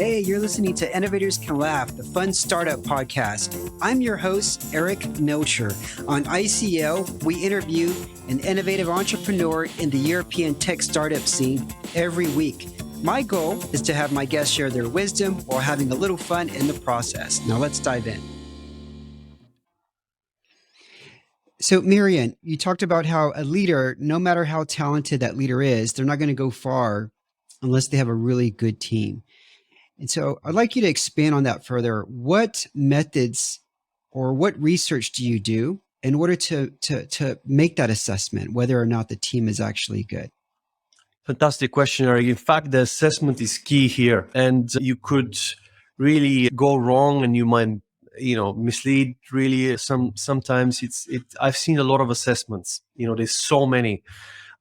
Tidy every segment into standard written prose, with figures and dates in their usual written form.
Hey, you're listening to Innovators Can Laugh, the fun startup podcast. I'm your host, Eric Milcher. On ICL, we interview an innovative entrepreneur in the European tech startup scene every week. My goal is to have my guests share their wisdom while having a little fun in the process. Now let's dive in. So, Marian, you talked about how a leader, no matter how talented that leader is, they're not going to go far unless they have a really good team. And so I'd like you to expand on that further. What methods or what research do you do in order to make that assessment, whether or not the team is actually good? Fantastic question, Eric. In fact, the assessment is key here. And you could really go wrong and you might mislead really. Sometimes I've seen a lot of assessments, there's so many,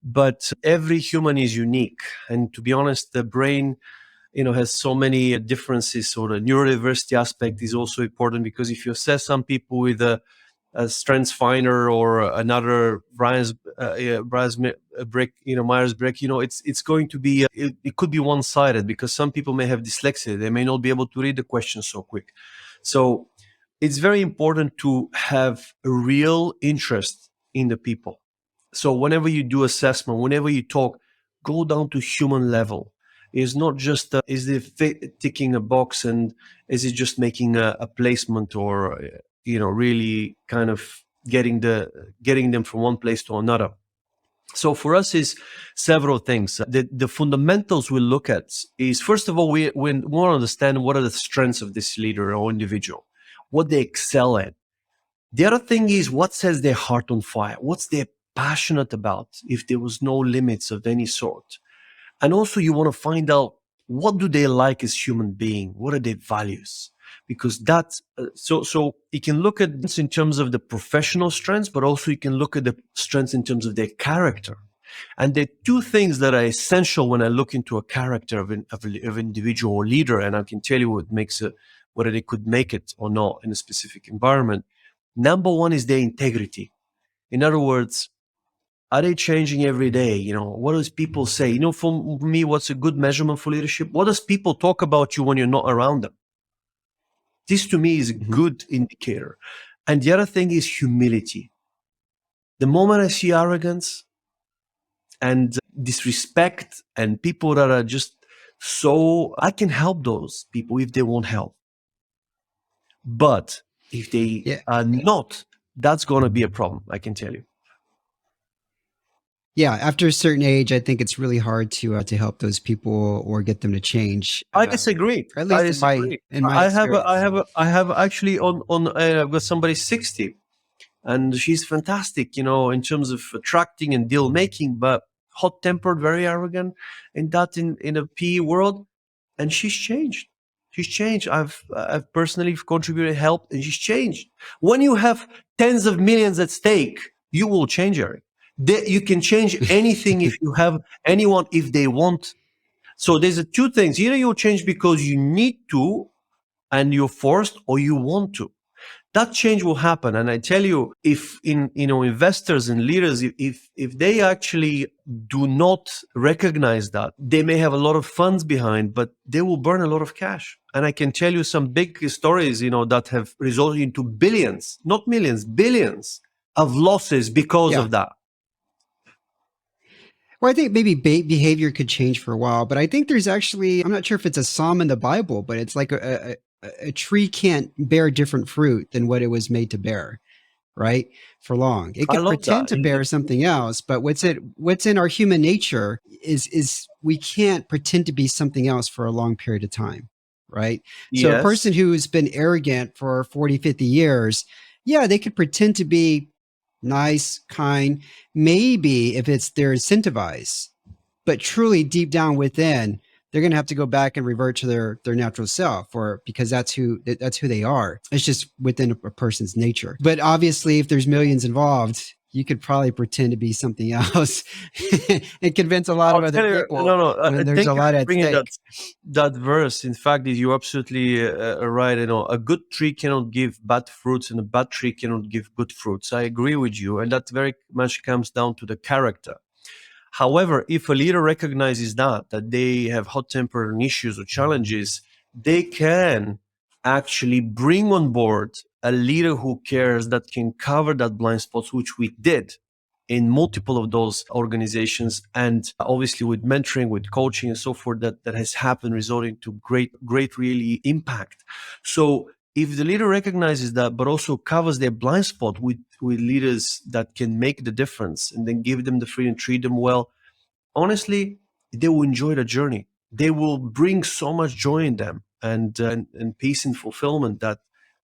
but every human is unique. And to be honest, the brain, has so many differences. So the neurodiversity aspect is also important, because if you assess some people with a strengths finder or another Myers-Briggs, it's going to be, it could be one-sided, because some people may have dyslexia. They may not be able to read the question so quick. So it's very important to have a real interest in the people. So whenever you do assessment, whenever you talk, go down to human level. It's not just, is it ticking a box and is it just making a placement or, really kind of getting them from one place to another. So for us is several things. The fundamentals we look at is, first of all, we want to understand what are the strengths of this leader or individual, what they excel at. The other thing is what sets their heart on fire, what's they're passionate about, if there was no limits of any sort. And also you want to find out, what do they like as human being? What are their values? Because that's, so you can look at this in terms of the professional strengths, but also you can look at the strengths in terms of their character. And there are two things that are essential when I look into a character of individual or leader, and I can tell you what makes it, whether they could make it or not in a specific environment. Number one is their integrity. In other words, are they changing every day? What does people say? For me, what's a good measurement for leadership? What does people talk about you when you're not around them? This to me is a good indicator. And the other thing is humility. The moment I see arrogance and disrespect and people that are just I can help those people if they want help. But if they are not, that's going to be a problem, I can tell you. Yeah, after a certain age, I think it's really hard to help those people or get them to change. I disagree. At least in my I have actually I've got somebody 60, and she's fantastic, in terms of attracting and deal making, but hot-tempered, very arrogant, and that in a PE world, and she's changed. She's changed. I've personally contributed, helped, and she's changed. When you have tens of millions at stake, you will change her. You can change anything if you have anyone, if they want. So there's two things. Either you change because you need to and you're forced, or you want to. That change will happen. And I tell you, if investors and leaders, if they actually do not recognize that, they may have a lot of funds behind, but they will burn a lot of cash. And I can tell you some big stories, that have resulted into billions, not millions, billions of losses because of that. Well, I think maybe behavior could change for a while, but I think there's actually, I'm not sure if it's a psalm in the Bible, but it's like a tree can't bear different fruit than what it was made to bear, right? For long. It can pretend to bear something else, but what's in our human nature is we can't pretend to be something else for a long period of time, right? Yes. So a person who's been arrogant for 40, 50 years, they could pretend to be nice, kind, maybe if they're incentivized, but truly deep down within, they're going to have to go back and revert to their natural self, or because that's who they are. It's just within a person's nature. But obviously, if there's millions involved, you could probably pretend to be something else and convince a lot of other people. There's a lot at stake. That verse, in fact, you're absolutely right. A good tree cannot give bad fruits, and a bad tree cannot give good fruits. I agree with you, and that very much comes down to the character. However, if a leader recognizes that they have hot-tempered issues or challenges, they can actually bring on board a leader who cares, that can cover that blind spots, which we did in multiple of those organizations, and obviously with mentoring, with coaching and so forth, that has happened, resulting to great really impact. So if the leader recognizes that, but also covers their blind spot with leaders that can make the difference, and then give them the freedom, treat them well, honestly, they will enjoy the journey. They will bring so much joy in them, and peace and fulfillment that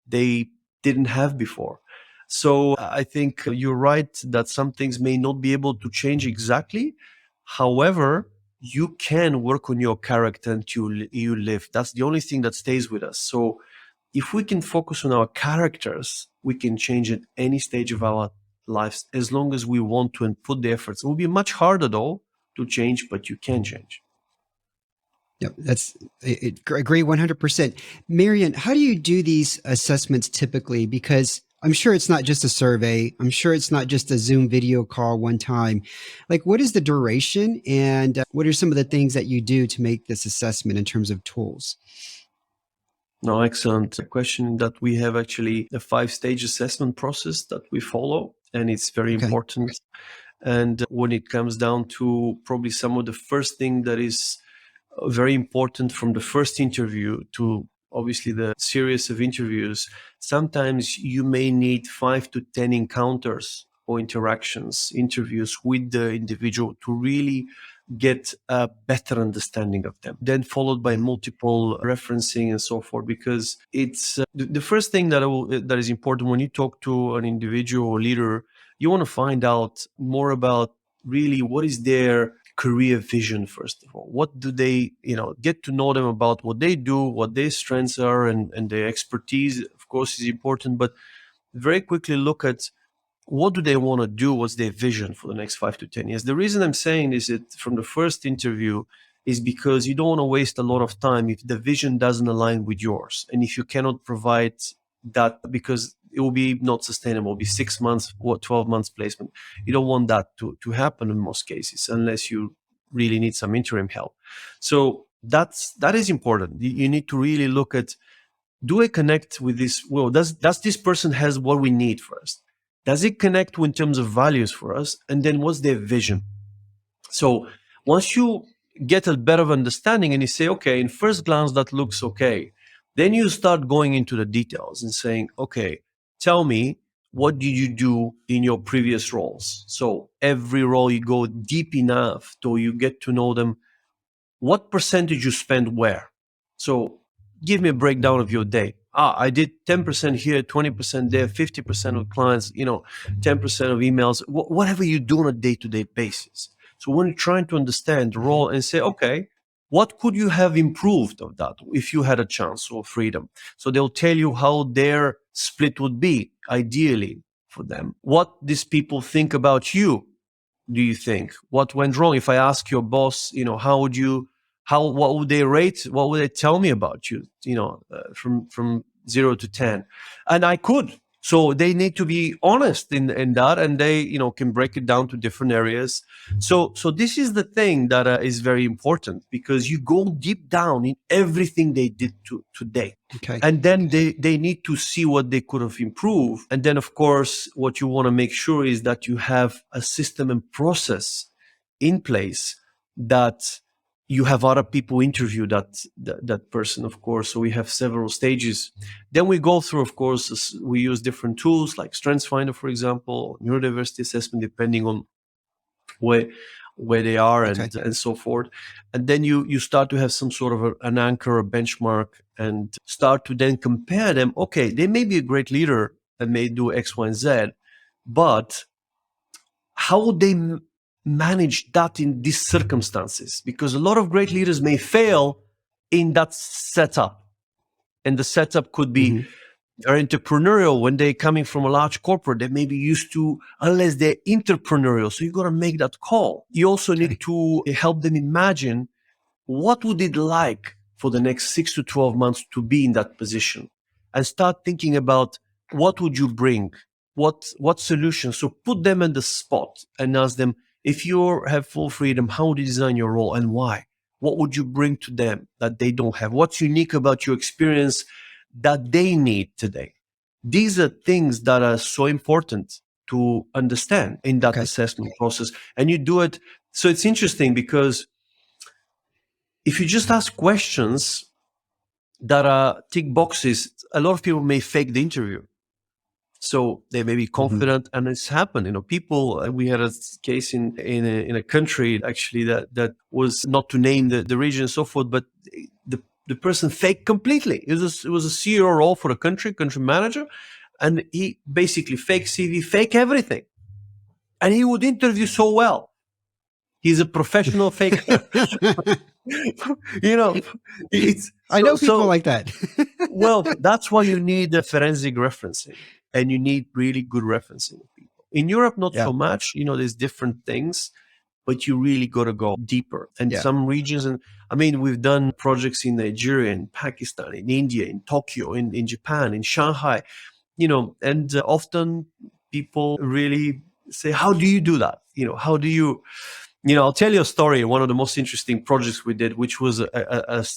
they didn't have before. So I think you're right that some things may not be able to change exactly. However, you can work on your character until you live. That's the only thing that stays with us. So if we can focus on our characters, we can change at any stage of our lives, as long as we want to and put the efforts. It will be much harder though to change, but you can change. Yep, agree 100%. Marian, how do you do these assessments typically? Because I'm sure it's not just a survey. I'm sure it's not just a Zoom video call one time. Like, what is the duration, and what are some of the things that you do to make this assessment in terms of tools? No, excellent question. That we have actually a 5-stage assessment process that we follow, and it's very important. And when it comes down to probably some of the first thing that is very important, from the first interview to obviously the series of interviews, sometimes you may need 5 to 10 encounters or interviews with the individual to really get a better understanding of them, then followed by multiple referencing and so forth, because it's the first thing that is important when you talk to an individual or leader. You want to find out more about really what is their career vision. First of all, what do they, get to know them about what they do, what their strengths are, and their expertise, of course, is important, but very quickly look at what do they want to do, what's their vision for the next 5 to 10 years. The reason I'm saying is that from the first interview is because you don't want to waste a lot of time if the vision doesn't align with yours, and if you cannot provide that, because it will be not sustainable. It'll be 6 months or 12 months placement. You don't want that to happen in most cases, unless you really need some interim help. So that is important. You need to really look at, do I connect with this? Well, does this person has what we need first? Does it connect in terms of values for us? And then what's their vision? So once you get a better understanding and you say, okay, in first glance, that looks okay, then you start going into the details and saying, okay, tell me, what did you do in your previous roles? So every role you go deep enough till you get to know them. What percentage you spend where? So give me a breakdown of your day. I did 10% here, 20% there, 50% of clients, 10% of emails, whatever you do on a day-to-day basis. So when you're trying to understand the role and say, okay, what could you have improved of that if you had a chance or freedom? So they'll tell you how their split would be ideally for them. What these people think about you, do you think? What went wrong? If I ask your boss, what would they rate? What would they tell me about you? From 0 to 10, and I could. So they need to be honest in that, and they can break it down to different areas. So this is the thing that is very important, because you go deep down in everything they did today. Okay. And then they need to see what they could have improved. And then, of course, what you want to make sure is that you have a system and process in place, that you have other people interview that person, of course. So we have several stages. Then we go through, of course, we use different tools like StrengthsFinder, for example, neurodiversity assessment, depending on where they are and so forth. And then you start to have some sort of an anchor, a benchmark, and start to then compare them. Okay, they may be a great leader and may do X, Y, and Z, but how would they manage that in these circumstances? Because a lot of great leaders may fail in that setup, and the setup could be are entrepreneurial. When they're coming from a large corporate, they may be used to, unless they're entrepreneurial. So you got to make that call. You also need to help them imagine, what would it like for the next 6 to 12 months to be in that position, and start thinking about, what would you bring? What solutions? So put them in the spot and ask them, if you have full freedom, how would you design your role and why? What would you bring to them that they don't have? What's unique about your experience that they need today? These are things that are so important to understand in that assessment process. And you do it. So it's interesting because if you just ask questions that are tick boxes, a lot of people may fake the interview. So they may be confident, and it's happened. People. We had a case in a country actually that was, not to name the region and so forth, but the person faked completely. It was a CEO role for a country manager, and he basically fake CV, fake everything, and he would interview so well. He's a professional faker. I know people like that. Well, that's why you need the forensic referencing, and you need really good referencing of people. In Europe, not so much. There's different things, but you really got to go deeper. And some regions, and we've done projects in Nigeria, in Pakistan, in India, in Tokyo, in Japan, in Shanghai, and often people really say, how do you do that? How do you... I'll tell you a story. One of the most interesting projects we did, which was a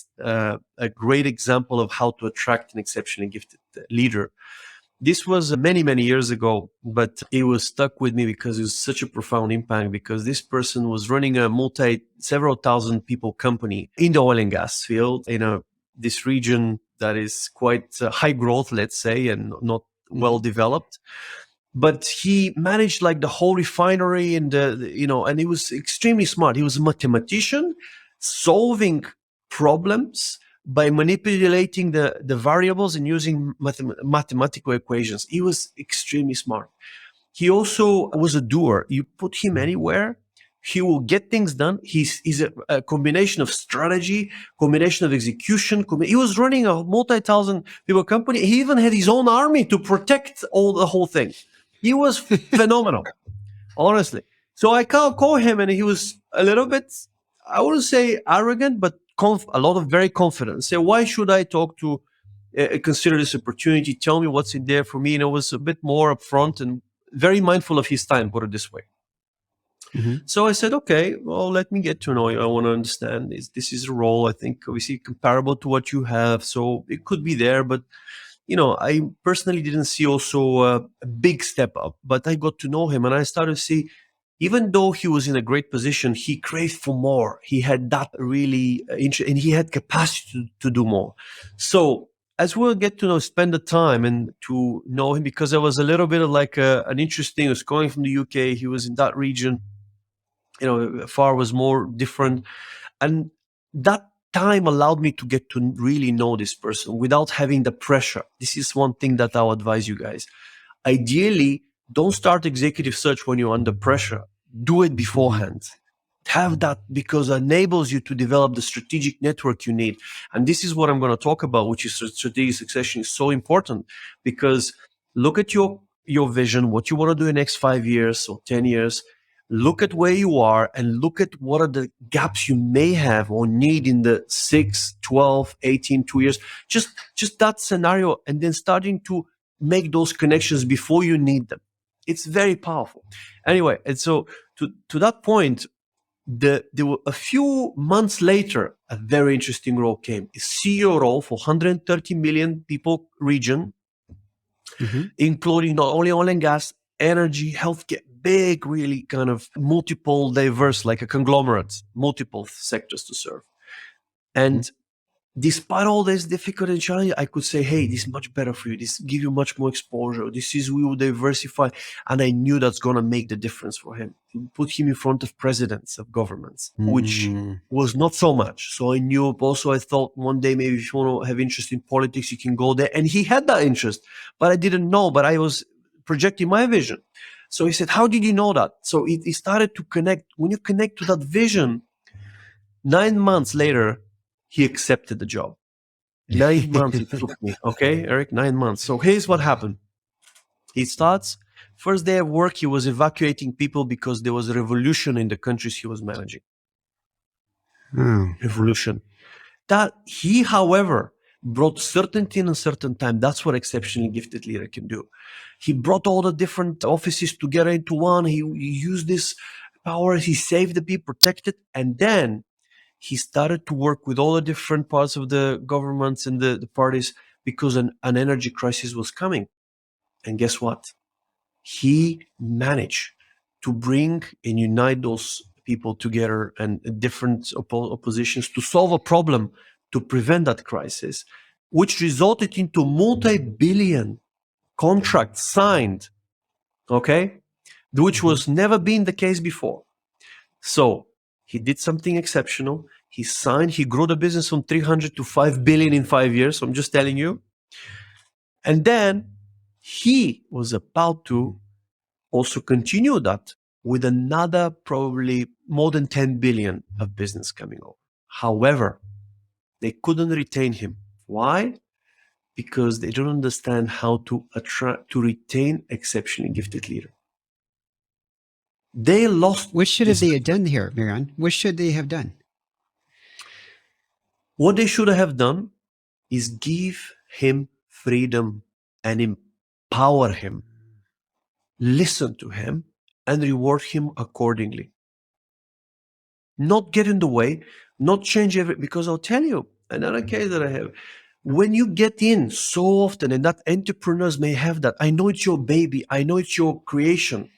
great example of how to attract an exceptionally gifted leader. This was many, many years ago, but it was stuck with me because it was such a profound impact, because this person was running a several thousand people company in the oil and gas field in this region that is quite high growth, let's say, and not well developed. But he managed like the whole refinery and he was extremely smart. He was a mathematician solving problems by manipulating the variables and using mathematical equations. He was extremely smart. He also was a doer. You put him anywhere, he will get things done. He's a combination of strategy, combination of execution. He was running a multi-thousand people company. He even had his own army to protect the whole thing. He was phenomenal, honestly. So I can't call him, and he was a little bit, I wouldn't say arrogant, but a lot of very confident. Say, why should I talk to, consider this opportunity? Tell me what's in there for me. And it was a bit more upfront and very mindful of his time, put it this way. So I said, okay, well, let me get to know you. I want to understand this is a role, I think, obviously comparable to what you have. So it could be there, but I personally didn't see also a big step up, but I got to know him, and I started to see, even though he was in a great position, he craved for more. He had that really interest, and he had capacity to do more. So as we'll get to spend the time and to know him, because there was a little bit of like an interesting, he was going from the UK, he was in that region, far was more different. And that time allowed me to get to really know this person without having the pressure. This is one thing that I'll advise you guys. Ideally, don't start executive search when you're under pressure. Do it beforehand. Have that, because it enables you to develop the strategic network you need. And this is what I'm going to talk about, which is strategic succession is so important, because look at your vision, what you want to do in the next 5 years or 10 years. Look at where you are and look at what are the gaps you may have or need in the 6, 12, 18, 2 years. Just that scenario, and then starting to make those connections before you need them. It's very powerful. Anyway, and so to that point, there were a few months later, a very interesting role came. A CEO role for 130 million people region, including not only oil and gas, energy, healthcare, big, really kind of multiple, diverse, like a conglomerate, multiple sectors to serve. And despite all this difficult and challenge, I could say, hey, this is much better for you. This give you much more exposure. We will diversify. And I knew that's going to make the difference for him. Put him in front of presidents of governments, which was not so much. So I knew also, I thought one day, maybe if you want to have interest in politics, you can go there. And he had that interest, but I didn't know, but I was projecting my vision. So he said, how did you know that? So he started to connect. When you connect to that vision, 9 months later, he accepted the job. 9 months it took me. Okay, Eric, 9 months. So here's what happened. He starts, first day of work, he was evacuating people because there was a revolution in the countries he was managing. Revolution. That he, however, brought certainty in a certain time. That's what exceptionally gifted leader can do. He brought all the different offices together into one. He used this power. He saved the people, protected. And then He started to work with all the different parts of the governments and the parties because an energy crisis was coming. And guess what? He managed to bring and unite those people together and different oppositions to solve a problem, to prevent that crisis, which resulted into multi-billion contracts signed, okay, which was never been the case before. So he did something exceptional. He grew the business from 300 to 5 billion in 5 years. So I'm just telling you. And then he was about to also continue that with another probably more than 10 billion of business coming over. However, they couldn't retain him. Why? Because they don't understand how to retain exceptionally gifted leader. They lost. What should they have done here, Marian? What should they have done? What they should have done is give him freedom and empower him, listen to him, and reward him accordingly. Not get in the way, not change everything. Because I'll tell you, another case that I have, when you get in so often, and that entrepreneurs may have that, I know it's your baby, I know it's your creation,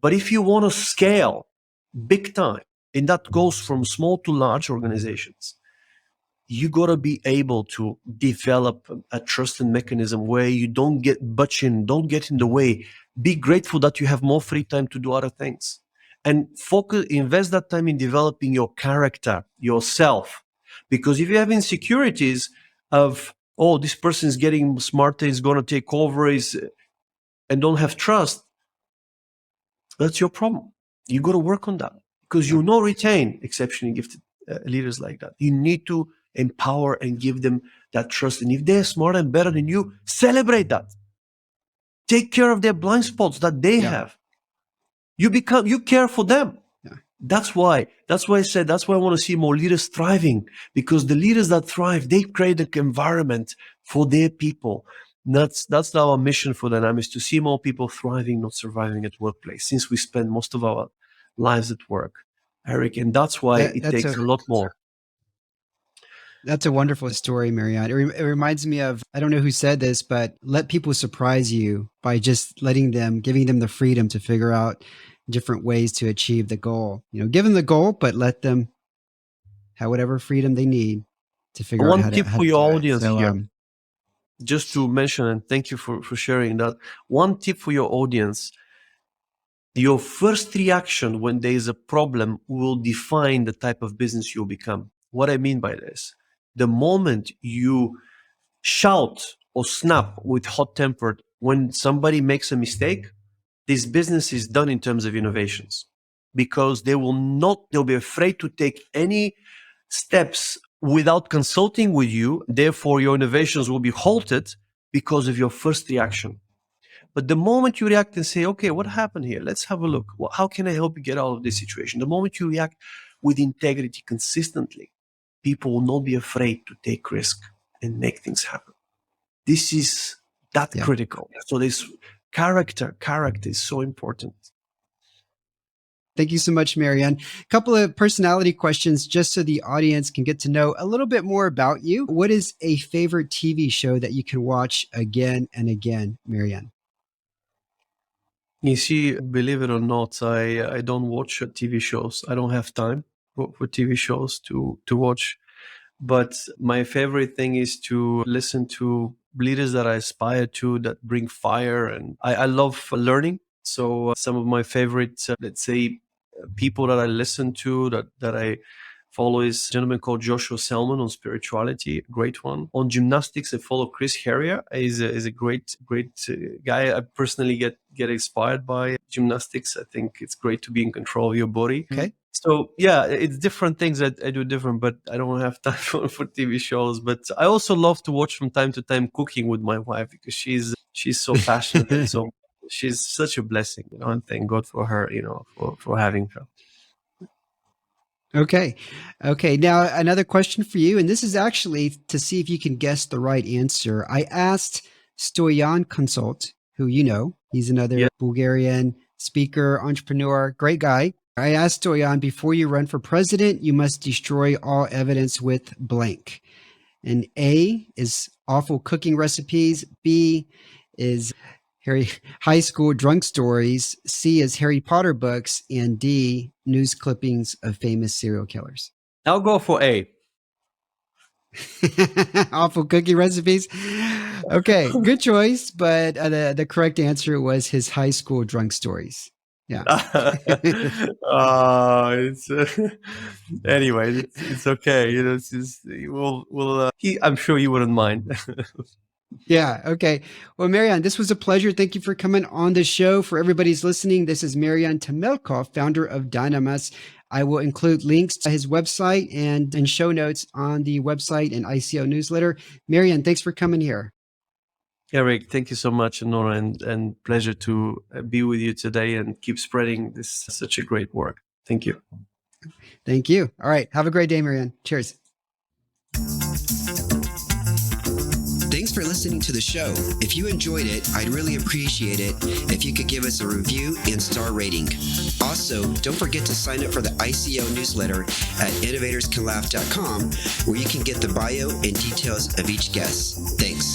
but if you want to scale big time, and that goes from small to large organizations, you got to be able to develop a trusted mechanism where you don't get don't get in the way. Be grateful that you have more free time to do other things. And invest that time in developing your character, yourself. Because if you have insecurities of, oh, this person is getting smarter, is going to take over, and don't have trust, that's your problem. You got to work on that. Because you will not retain exceptionally gifted leaders like that. You need to empower and give them that trust. And if they're smarter and better than you, celebrate that. Take care of their blind spots that they have. You care for them. Yeah. That's why I said, that's why I want to see more leaders thriving, because the leaders that thrive, they create an environment for their people. That's our mission for Dynamis, to see more people thriving, not surviving at workplace, since we spend most of our lives at work, Eric. And that's why it takes a lot more. That's a wonderful story, Marian. It reminds me of, I don't know who said this, but let people surprise you by just giving them the freedom to figure out different ways to achieve the goal. Give them the goal, but let them have whatever freedom they need to figure out how to do it. One tip for your audience here, just to mention, and thank you for sharing that. One tip for your audience: your first reaction when there is a problem will define the type of business you'll become. What I mean by this: the moment you shout or snap with hot-tempered when somebody makes a mistake, this business is done in terms of innovations, because they'll be afraid to take any steps without consulting with you. Therefore, your innovations will be halted because of your first reaction. But the moment you react and say, okay, what happened here? Let's have a look. How can I help you get out of this situation? The moment you react with integrity consistently, people will not be afraid to take risk and make things happen. This is critical. So this character is so important. Thank you so much, Marian. A couple of personality questions just so the audience can get to know a little bit more about you. What is a favorite TV show that you can watch again and again, Marian? You see, believe it or not, I don't watch TV shows. I don't have time for TV shows to watch. But my favorite thing is to listen to leaders that I aspire to, that bring fire. And I love learning. So some of my favorite, let's say, people that I listen to, that I follow, is a gentleman called Joshua Selman on spirituality, a great one. On gymnastics, I follow Chris Harrier. Is a great guy. I personally get inspired by gymnastics. I think it's great to be in control of your body. Okay. So yeah, it's different things that I do different, but I don't have time for TV shows. But I also love to watch from time to time cooking with my wife, because she's so passionate and so she's such a blessing, and thank God for her, for having her. Okay. Now, another question for you, and this is actually to see if you can guess the right answer. I asked Stoyan Consult, who he's another Bulgarian speaker, entrepreneur, great guy. I asked Stoyan, before you run for president, you must destroy all evidence with blank. And A is awful cooking recipes. B is high school drunk stories. C is Harry Potter books. And D, news clippings of famous serial killers. I'll go for A. Awful cookie recipes. Okay, good choice. But the correct answer was his high school drunk stories. Yeah. It's anyway. It's okay. You know, I'm sure you wouldn't mind. Yeah. Okay. Well, Marian, this was a pleasure. Thank you for coming on the show. For everybody's listening, this is Marian Temelkov, founder of Dynamis. I will include links to his website and show notes on the website and ICO newsletter. Marian, thanks for coming here. Eric, thank you so much, Nora, and pleasure to be with you today and keep spreading this such a great work. Thank you. Thank you. All right. Have a great day, Marian. Cheers. Thanks for listening to the show. If you enjoyed it, I'd really appreciate it if you could give us a review and star rating. Also, don't forget to sign up for the ICO newsletter at innovatorscanlaugh.com, where you can get the bio and details of each guest. Thanks.